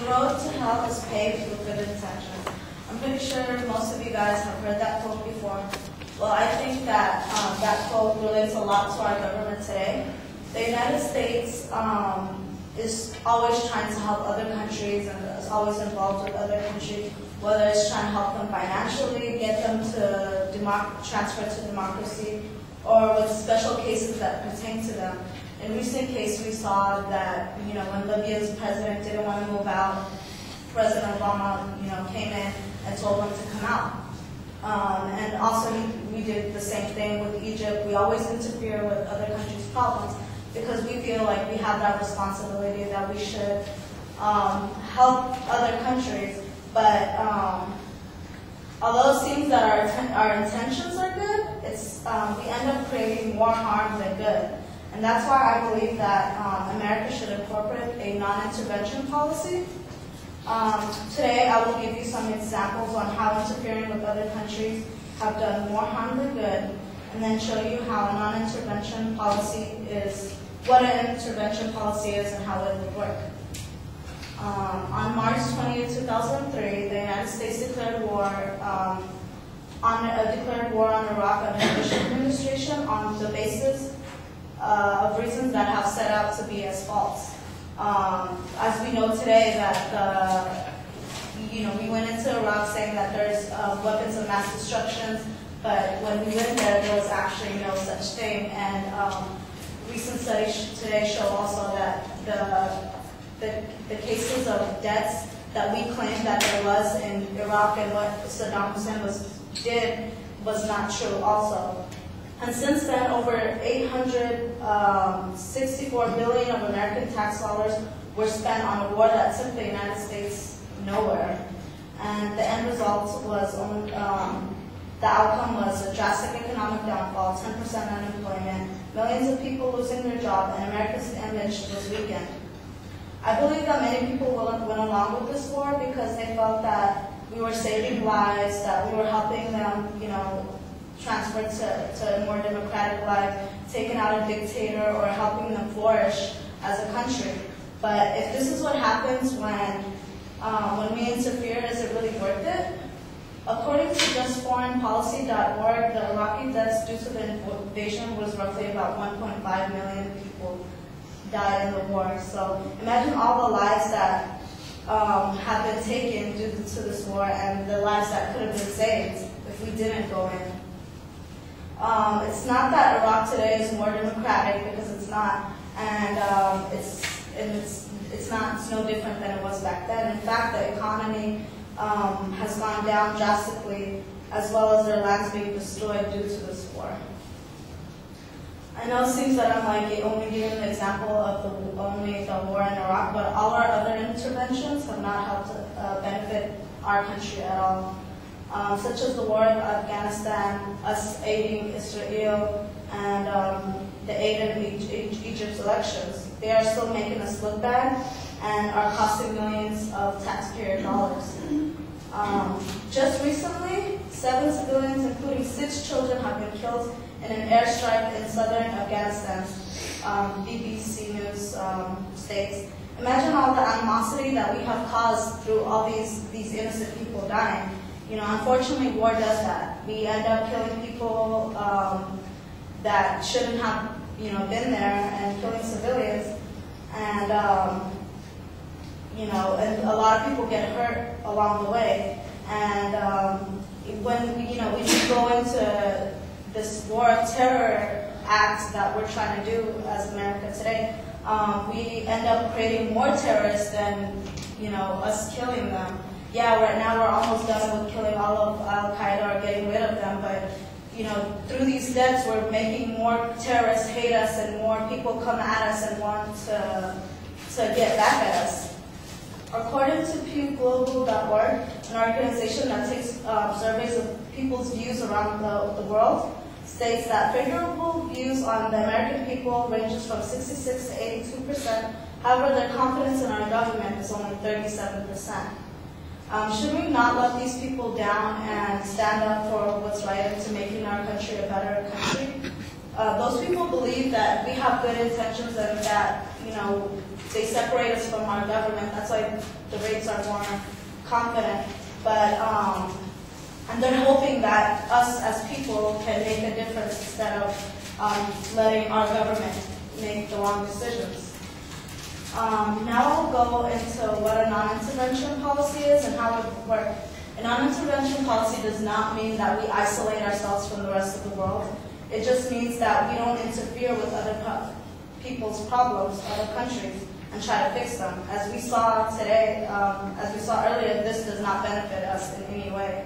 The road to hell is paved with good intentions. I'm pretty sure most of you guys have heard that quote before. Well, I think that that quote relates a lot to our government today. The United States is always trying to help other countries and is always involved with other countries, whether it's trying to help them financially, get them to transfer to democracy, or with special cases that pertain to them. In recent case, we saw that when Libya's president didn't want to move out, President Obama came in and told them to come out. And also we did the same thing with Egypt. We always interfere with other countries' problems because we feel like we have that responsibility that we should help other countries. But although it seems that our intentions are good, we end up creating more harm than good. And that's why I believe that America should incorporate a non-intervention policy. Today I will give you some examples on how interfering with other countries have done more harm than good, and then show you how a non-intervention policy is, what an intervention policy is and how it would work. On March 20, 2003, the United States declared war on Iraq under the Bush administration on the basis of reasons that have set out to be as false. As we know today that we went into Iraq saying that there's weapons of mass destruction, but when we went there was actually no such thing. And recent studies today show also that the cases of deaths that we claimed that there was in Iraq and what Saddam Hussein did was not true also. And since then, over $864 billion of American tax dollars were spent on a war that took the United States nowhere. And the end result was, the outcome was a drastic economic downfall, 10% unemployment, millions of people losing their job, and America's image was weakened. I believe that many people went along with this war because they felt that we were saving lives, that we were helping them, transfer to a more democratic life, taking out a dictator, or helping them flourish as a country. But if this is what happens when we interfere, is it really worth it? According to justforeignpolicy.org, the Iraqi deaths due to the invasion was roughly about 1.5 million people died in the war. So imagine all the lives that have been taken due to this war and the lives that could have been saved if we didn't go in. It's not that Iraq today is more democratic, because it's not, and it's no different than it was back then. In fact, the economy has gone down drastically, as well as their lands being destroyed due to this war. I know it seems that I'm only giving an example of the war in Iraq, but all our other interventions have not helped benefit our country at all. Such as the war in Afghanistan, us aiding Israel, and the aid in Egypt's elections. They are still making us look bad and are costing millions of taxpayer dollars. Just recently, 7 civilians, including 6 children, have been killed in an airstrike in southern Afghanistan, BBC News states. Imagine all the animosity that we have caused through all these innocent people dying. Unfortunately, war does that. We end up killing people that shouldn't have, been there, and killing civilians, and and a lot of people get hurt along the way. And when we just go into this war of terror act that we're trying to do as America today, we end up creating more terrorists than us killing them. Yeah, right now we're almost done with killing all of Al-Qaeda or getting rid of them, but through these deaths we're making more terrorists hate us and more people come at us and want to get back at us. According to pewglobal.org, an organization that takes surveys of people's views around the world, states that favorable views on the American people ranges from 66 to 82%. However, their confidence in our government is only 37%. Should we not let these people down and stand up for what's right into making our country a better country? those people believe that we have good intentions and that, they separate us from our government. That's why the rates are more confident. But, and they're hoping that us as people can make a difference instead of letting our government make the wrong decisions. Now I'll go into what a non-intervention policy is and how it would work. A non-intervention policy does not mean that we isolate ourselves from the rest of the world. It just means that we don't interfere with other people's problems, other countries, and try to fix them. As we saw today, as we saw earlier, this does not benefit us in any way.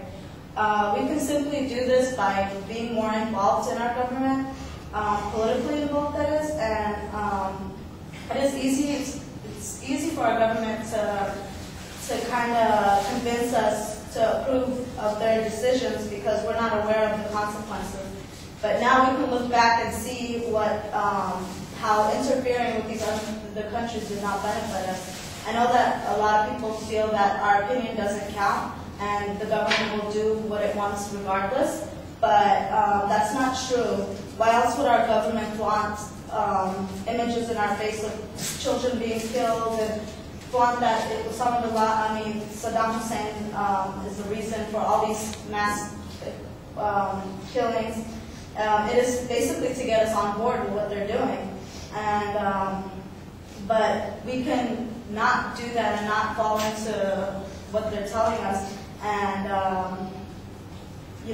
We can simply do this by being more involved in our government, politically involved that is, and it is easy. It's easy for our government to kind of convince us to approve of their decisions because we're not aware of the consequences. But now we can look back and see how interfering with these other countries did not benefit us. I know that a lot of people feel that our opinion doesn't count and the government will do what it wants regardless, but that's not true. Why else would our government want images in our face of children being killed and want that Saddam Hussein is the reason for all these mass killings. It is basically to get us on board with what they're doing. And, but we can not do that and not fall into what they're telling us. And,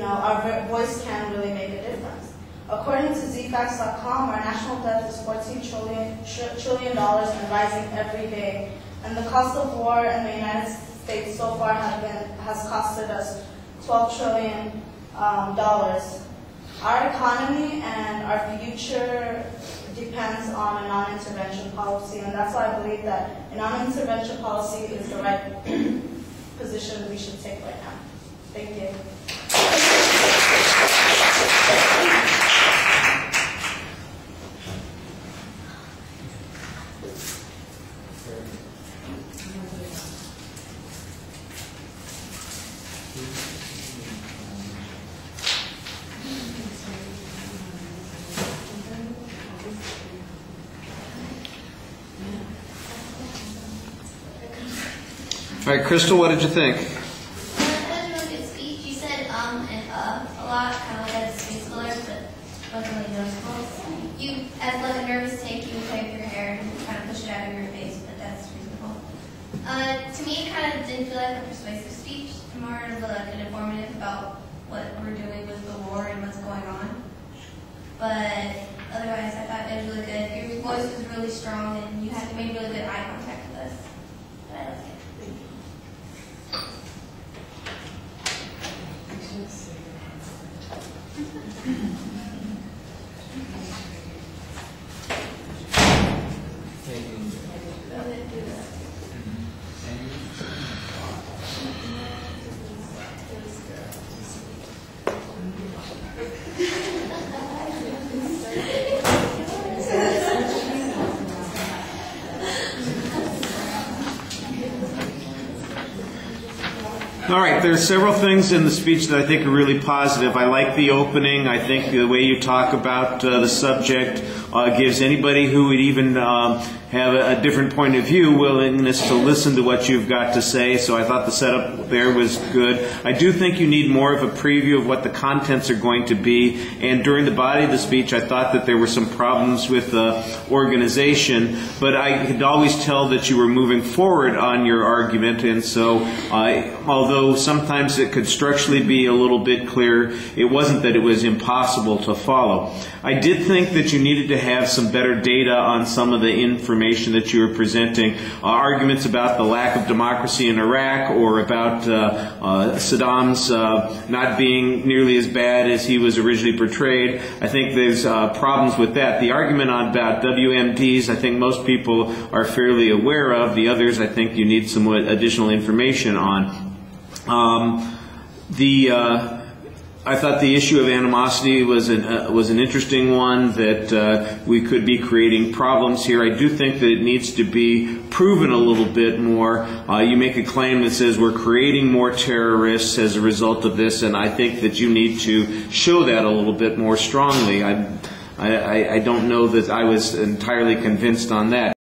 our voice can really make a difference. According to zfacts.com, our national debt is $14 trillion and rising every day. And the cost of war in the United States so far has costed us $12 trillion. Our economy and our future depends on a non-intervention policy, and that's why I believe that a non-intervention policy is the right position we should take right now. Thank you. All right, Crystal, what did you think? That was a really good speech. You said and a lot, kind of like as space filler, but wasn't really noticeable. You, as like a nervous tick, you would play with your hair and kind of push it out of your face, but that's reasonable. To me, it kind of didn't feel like a persuasive speech, more of like an informative about what we're doing with the war and what's going on. But otherwise, I thought it was really good. Your voice was really strong, and you had to make really good eye contact with us. But I liked it. All right, there are several things in the speech that I think are really positive. I like the opening. I think the way you talk about the subject gives anybody who would even have a different point of view willingness to listen to what you've got to say. So I thought the setup there was good. I do think you need more of a preview of what the contents are going to be. And during the body of the speech, I thought that there were some problems with the organization, but I could always tell that you were moving forward on your argument. And so although sometimes it could structurally be a little bit clearer, it wasn't that it was impossible to follow. I did think that you needed to have some better data on some of the information that you were presenting. Arguments about the lack of democracy in Iraq or about Saddam's not being nearly as bad as he was originally portrayed. I think there's problems with that. The argument about WMDs, I think most people are fairly aware of. The others, I think you need some additional information on. I thought the issue of animosity was an interesting one, that we could be creating problems here. I do think that it needs to be proven a little bit more. You make a claim that says we're creating more terrorists as a result of this, and I think that you need to show that a little bit more strongly. I don't know that I was entirely convinced on that.